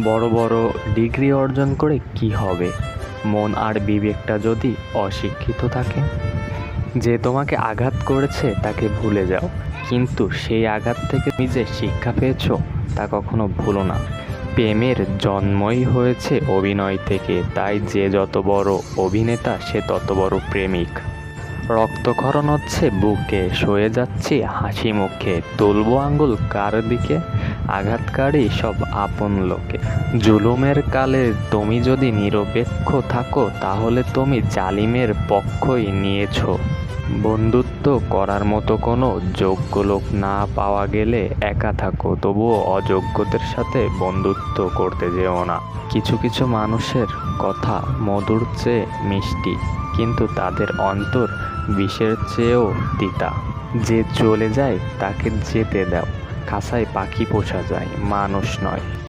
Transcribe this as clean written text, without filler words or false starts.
বড় বড় ডিগ্রি অর্জন করে কি হবে, মন আর বিবেকটা যদি অশিক্ষিত থাকে? যে তোমাকে আঘাত করেছে তাকে ভুলে যাও, কিন্তু সেই আঘাত থেকে তুমি যে শিক্ষা পেয়েছো তা কখনো ভুলো না। প্রেমের জন্মই হয়েছে অভিনয় থেকে, তাই যে যত বড় অভিনেতা সে তত বড় প্রেমিক। রক্তক্ষরণ হচ্ছে বুকে, সয়ে যাচ্ছি হাসি মুখে, তুলবো আঙ্গুল কার দিকে, আঘাতকারী সব আপন লোকে। জুলুমের কালে তুমি যদি নিরপেক্ষ থাকো, তাহলে তুমি জালিমের পক্ষই নিয়েছো। বন্ধুত্ব করার মতো কোনো যোগ্য লোক না পাওয়া গেলে একা থাকো, তবুও অযোগ্যদের সাথে বন্ধুত্ব করতে যেও না। কিছু কিছু মানুষের কথা মধুর চেয়ে মিষ্টি, কিন্তু তাদের অন্তর বিষের চেয়েও তিতা। যে চলে যায় তাকে যেতে দাও, খাঁচায় পাখি পোষা যায়, মানুষ নয়।